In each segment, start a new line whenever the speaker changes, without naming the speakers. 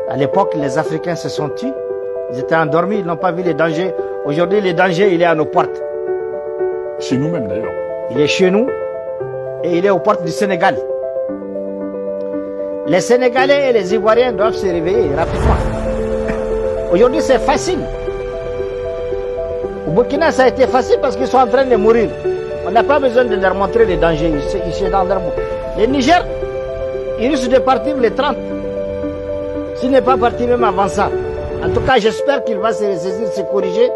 À l'époque, les Africains se sont tus. Ils étaient endormis, ils n'ont pas vu les dangers. Aujourd'hui, les dangers, il est à nos portes.
Chez nous-mêmes d'ailleurs.
Il est chez nous et il est aux portes du Sénégal. Les Sénégalais et les Ivoiriens doivent se réveiller rapidement. Aujourd'hui, c'est facile. Au Burkina, ça a été facile parce qu'ils sont en train de mourir. On n'a pas besoin de leur montrer les dangers. Ils sont dans leur monde. Les Niger, ils risquent de partir les 30. S'il n'est pas parti même avant ça. En tout cas, j'espère qu'il va se ressaisir, se corriger.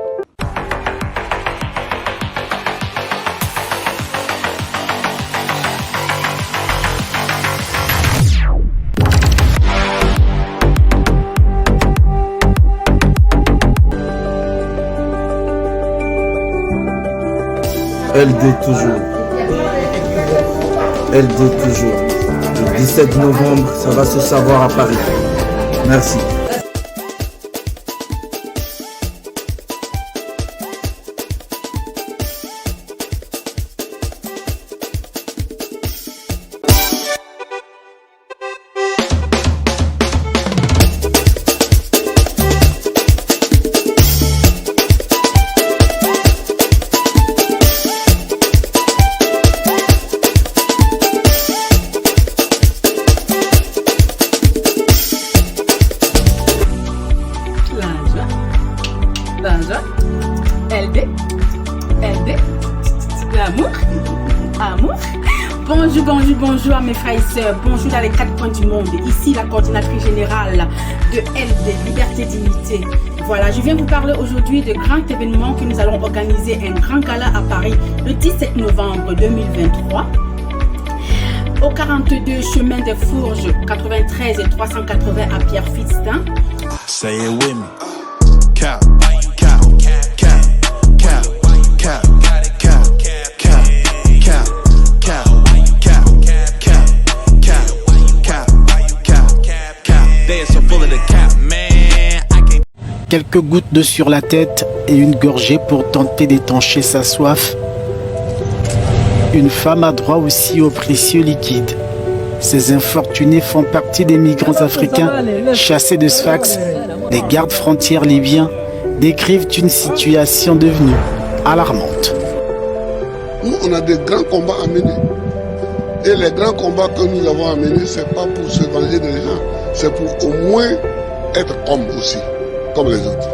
LD toujours. LD toujours. Le 17 novembre, ça va se savoir à Paris. Merci.
LD, l'amour, amour. Bonjour, bonjour, bonjour à mes frères et sœurs. Bonjour dans les 4 coins du monde. Ici la coordinatrice générale de LD, Liberté Dignité. Voilà, je viens vous parler aujourd'hui de grands événements que nous allons organiser. Un grand gala à Paris le 17 novembre 2023. Au 42 chemin des Fourges, 93 et 380 à Pierre-Fistin.
Say it with me.
Quelques gouttes d'eau sur la tête et une gorgée pour tenter d'étancher sa soif. Une femme a droit aussi au précieux liquide. Ces infortunés font partie des migrants africains chassés de Sfax. Les gardes frontières libyens décrivent une situation devenue alarmante.
Nous, on a des grands combats à mener. Et les grands combats que nous avons à mener, ce n'est pas pour se venger des gens, c'est pour au moins être homme aussi, comme les autres.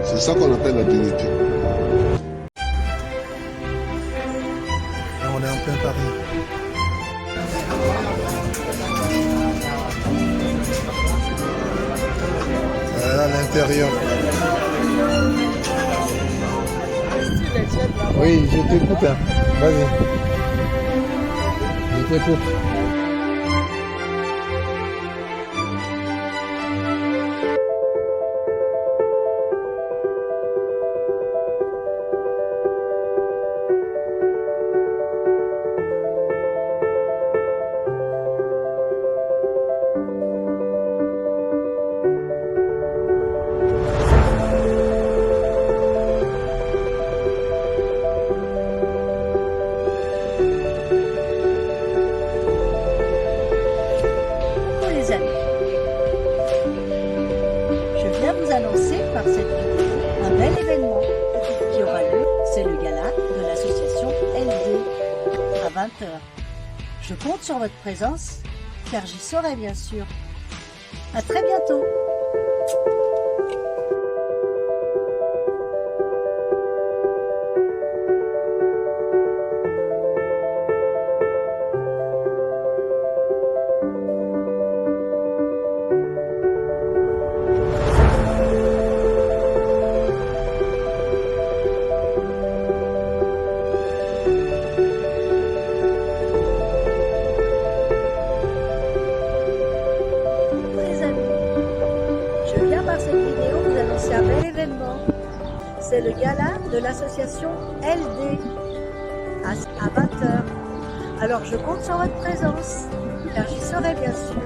C'est ça qu'on appelle la dignité.
Là, on est en plein Paris. À l'intérieur. Oui, je t'écoute. Hein. Vas-y. Je t'écoute.
Je viens vous annoncer par cette vidéo un bel événement qui aura lieu, c'est le gala de l'association LD à 20 h. Je compte sur votre présence car j'y serai bien sûr. À très bientôt. C'est un bel événement. C'est le gala de l'association LD à 20 h. Alors je compte sur votre présence, car j'y serai bien sûr.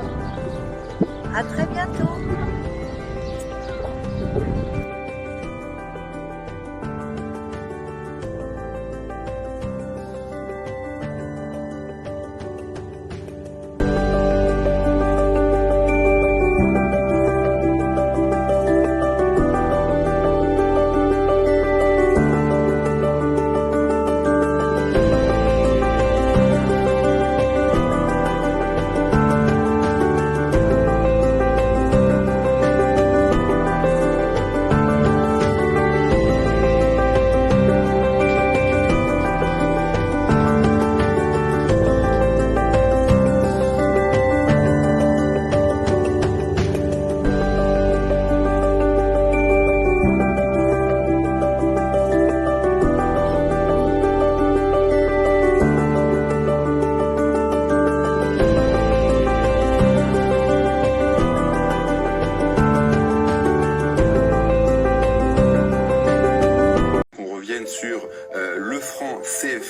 À très bientôt.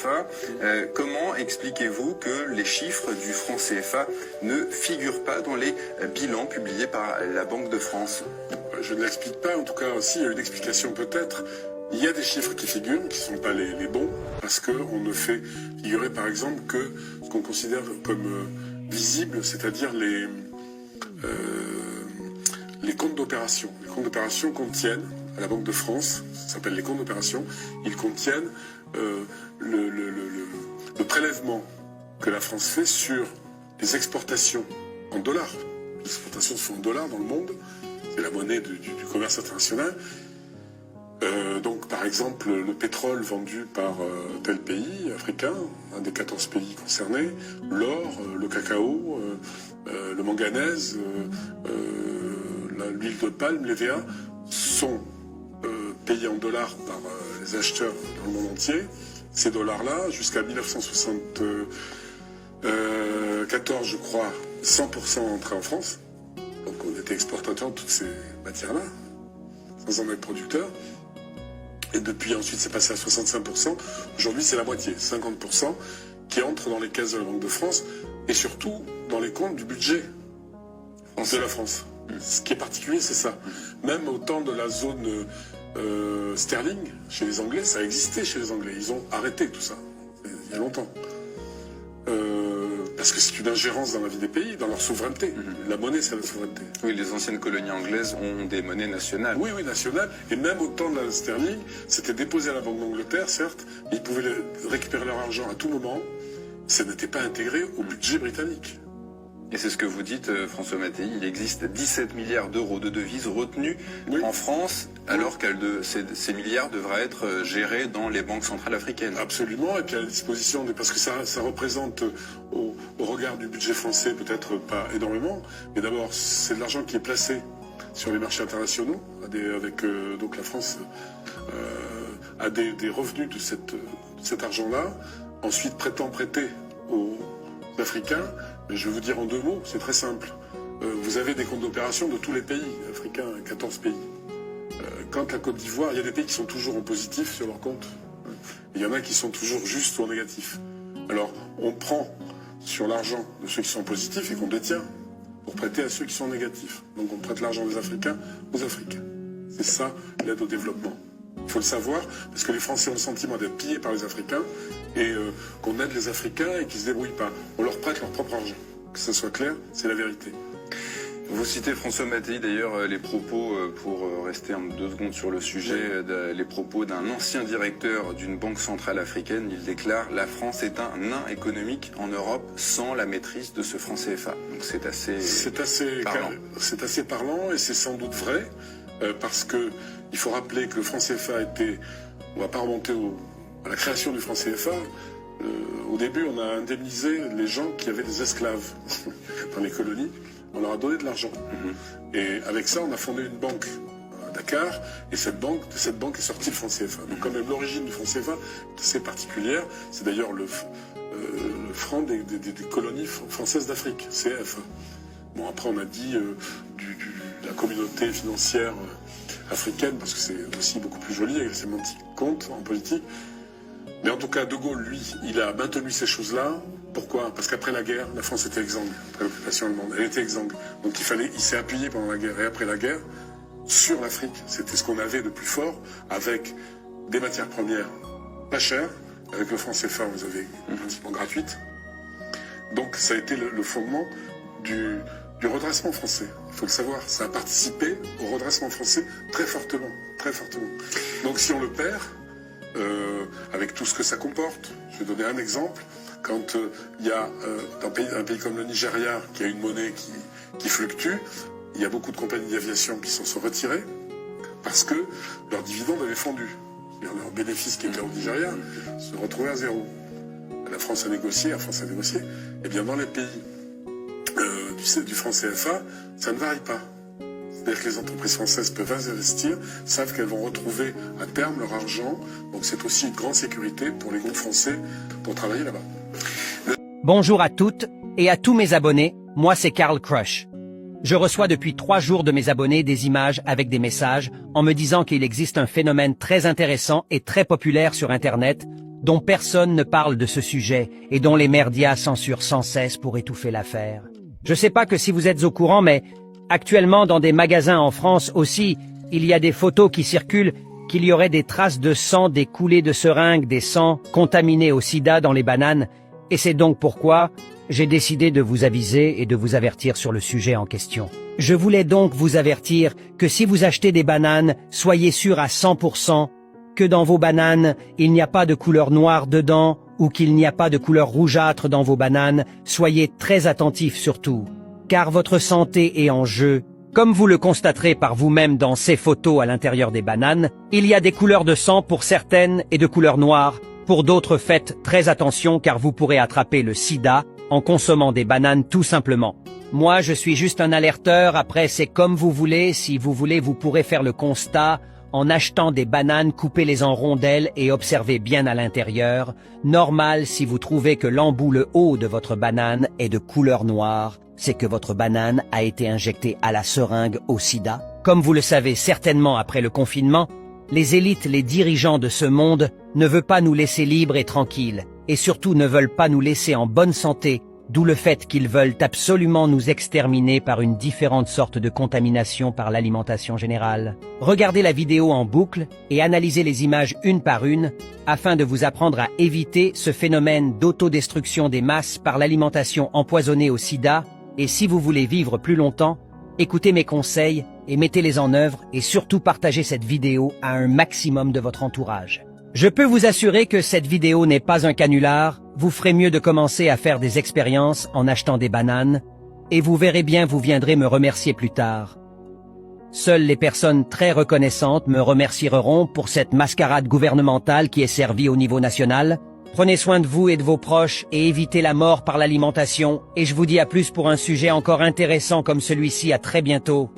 CFA. Comment expliquez-vous que les chiffres du franc CFA ne figurent pas dans les bilans publiés par la Banque de France?
Je ne l'explique pas, en tout cas, s'il y a une explication peut-être. Il y a des chiffres qui figurent, qui ne sont pas les bons, parce qu'on ne fait figurer par exemple que ce qu'on considère comme visible, c'est-à-dire les comptes d'opération. Les comptes d'opération contiennent, à la Banque de France, ça s'appelle les comptes d'opération, ils contiennent le prélèvement que la France fait sur les exportations en dollars. Les exportations se font en dollars dans le monde, c'est la monnaie du commerce international. Donc par exemple le pétrole vendu par tel pays africain, un des 14 pays concernés, l'or, le cacao, le manganèse, l'huile de palme, les VA sont payés en dollars par les acheteurs dans le monde entier. Ces dollars-là, jusqu'à 1974 je crois, 100% entraient en France. Donc on était exportateur de toutes ces matières-là, sans en être producteur. Et depuis ensuite c'est passé à 65%. Aujourd'hui c'est la moitié, 50% qui entre dans les caisses de la Banque de France et surtout dans les comptes du budget de la France. Ce qui est particulier c'est ça. Même au temps de la zone sterling chez les Anglais, ça existait chez les Anglais. Ils ont arrêté tout ça il y a longtemps. Parce que c'est une ingérence dans la vie des pays, dans leur souveraineté. La monnaie, c'est la souveraineté.
Oui, les anciennes colonies anglaises ont des monnaies nationales.
Oui, nationales. Et même au temps de la sterling, c'était déposé à la Banque d'Angleterre, certes, mais ils pouvaient récupérer leur argent à tout moment. Ça n'était pas intégré au budget britannique.
Et c'est ce que vous dites, François Mattei, il existe 17 milliards d'euros de devises retenues en France, alors que ces milliards devraient être gérés dans les banques centrales africaines.
Absolument, et puis à la disposition, parce que ça représente, au regard du budget français, peut-être pas énormément, mais d'abord, c'est de l'argent qui est placé sur les marchés internationaux, avec donc la France a des revenus de cet argent-là, ensuite prêter aux Africains. Mais je vais vous dire en deux mots, c'est très simple. Vous avez des comptes d'opération de tous les pays africains, 14 pays. Quand la Côte d'Ivoire, il y a des pays qui sont toujours en positif sur leur compte. Il y en a qui sont toujours juste ou en négatif. Alors, on prend sur l'argent de ceux qui sont positifs et qu'on détient pour prêter à ceux qui sont négatifs. Donc on prête l'argent des Africains aux Africains. C'est ça l'aide au développement. Il faut le savoir, parce que les Français ont le sentiment d'être pillés par les Africains et qu'on aide les Africains et qu'ils se débrouillent pas. On leur prête leur propre argent. Que ça soit clair, c'est la vérité.
Vous citez François Mattei d'ailleurs les propos, pour rester 2 secondes sur le sujet, les propos d'un ancien directeur d'une banque centrale africaine. Il déclare: la France est un nain économique en Europe sans la maîtrise de ce franc CFA. Donc c'est assez parlant.
C'est assez parlant et c'est sans doute vrai, parce que il faut rappeler que le franc CFA était, on va pas remonter à la création du franc CFA. Au début, on a indemnisé les gens qui avaient des esclaves dans les colonies. On leur a donné de l'argent. Et avec ça, on a fondé une banque à Dakar. Et de cette banque est sorti le franc CFA. Donc quand même, l'origine du franc CFA est assez particulière. C'est d'ailleurs le franc des colonies françaises d'Afrique, CFA. Bon, après, on a dit de la communauté financière africaine, parce que c'est aussi beaucoup plus joli, avec les sémantiques compte en politique. Mais en tout cas, De Gaulle, lui, il a maintenu ces choses-là. Pourquoi? Parce qu'après la guerre, la France était exsangue, après l'occupation allemande. Elle était exsangue. Donc il s'est appuyé pendant la guerre et après la guerre sur l'Afrique. C'était ce qu'on avait de plus fort, avec des matières premières pas chères. Avec le franc CFA, vous avez pratiquement gratuite. Donc ça a été le fondement du redressement français. Il faut le savoir, ça a participé au redressement français très fortement, très fortement. Donc si on le perd, avec tout ce que ça comporte, je vais donner un exemple. Quand il y a un pays comme le Nigeria qui a une monnaie qui fluctue, il y a beaucoup de compagnies d'aviation qui s'en sont retirées parce que leurs dividendes avaient fondu. Leurs bénéfices qui étaient au Nigeria se retrouvaient à zéro. La France a négocié, et bien dans les pays du franc CFA, ça ne varie pas. C'est-à-dire que les entreprises françaises peuvent investir, savent qu'elles vont retrouver à terme leur argent. Donc c'est aussi une grande sécurité pour les groupes français pour travailler là-bas.
Bonjour à toutes et à tous mes abonnés, moi c'est Karl Crush. Je reçois depuis 3 jours de mes abonnés des images avec des messages en me disant qu'il existe un phénomène très intéressant et très populaire sur Internet dont personne ne parle de ce sujet et dont les merdias censurent sans cesse pour étouffer l'affaire. Je sais pas que si vous êtes au courant, mais actuellement dans des magasins en France aussi, il y a des photos qui circulent qu'il y aurait des traces de sang, des coulées de seringues, des sangs contaminés au sida dans les bananes, et c'est donc pourquoi j'ai décidé de vous aviser et de vous avertir sur le sujet en question. Je voulais donc vous avertir que si vous achetez des bananes, soyez sûr à 100% que dans vos bananes, il n'y a pas de couleur noire dedans ou qu'il n'y a pas de couleur rougeâtre dans vos bananes. Soyez très attentifs surtout, car votre santé est en jeu. Comme vous le constaterez par vous-même dans ces photos à l'intérieur des bananes, il y a des couleurs de sang pour certaines et de couleur noire. Pour d'autres, faites très attention car vous pourrez attraper le sida en consommant des bananes tout simplement. Moi, je suis juste un alerteur, après c'est comme vous voulez. Si vous voulez, vous pourrez faire le constat en achetant des bananes, coupez-les en rondelles et observez bien à l'intérieur. Normal, si vous trouvez que l'embout, le haut de votre banane est de couleur noire, c'est que votre banane a été injectée à la seringue au sida. Comme vous le savez certainement après le confinement, les élites, les dirigeants de ce monde ne veulent pas nous laisser libres et tranquilles, et surtout ne veulent pas nous laisser en bonne santé, d'où le fait qu'ils veulent absolument nous exterminer par une différente sorte de contamination par l'alimentation générale. Regardez la vidéo en boucle et analysez les images une par une, afin de vous apprendre à éviter ce phénomène d'autodestruction des masses par l'alimentation empoisonnée au sida, et si vous voulez vivre plus longtemps, écoutez mes conseils et mettez-les en œuvre et surtout partagez cette vidéo à un maximum de votre entourage. Je peux vous assurer que cette vidéo n'est pas un canular, vous ferez mieux de commencer à faire des expériences en achetant des bananes, et vous verrez bien, vous viendrez me remercier plus tard. Seules les personnes très reconnaissantes me remercieront pour cette mascarade gouvernementale qui est servie au niveau national. Prenez soin de vous et de vos proches et évitez la mort par l'alimentation, et je vous dis à plus pour un sujet encore intéressant comme celui-ci. À très bientôt.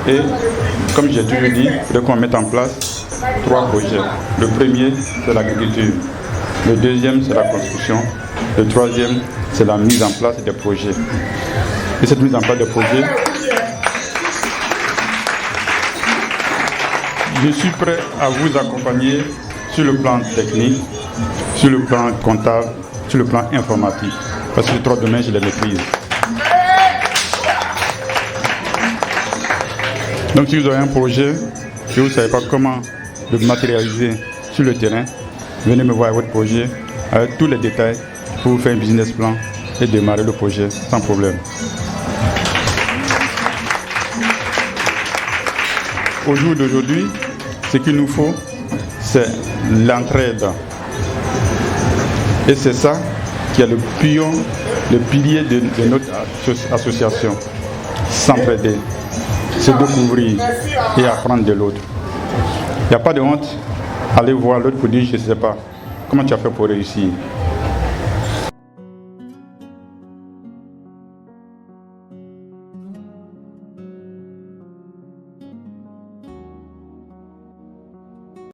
Et comme j'ai toujours dit, il faut qu'on mette en place 3 projets. Le premier, c'est l'agriculture. Le deuxième, c'est la construction. Le troisième, c'est la mise en place des projets. Et cette mise en place des projets, je suis prêt à vous accompagner sur le plan technique, sur le plan comptable, sur le plan informatique. Parce que les 3 domaines, je les maîtrise. Donc si vous avez un projet et vous ne savez pas comment le matérialiser sur le terrain, venez me voir avec votre projet, avec tous les détails, pour vous faire un business plan et démarrer le projet sans problème. Au jour d'aujourd'hui, ce qu'il nous faut, c'est l'entraide. Et c'est ça qui est le pion, le pilier de notre association. S'entraider, se découvrir et apprendre de l'autre. Il n'y a pas de honte. Aller voir l'autre pour dire je ne sais pas. Comment tu as fait pour réussir?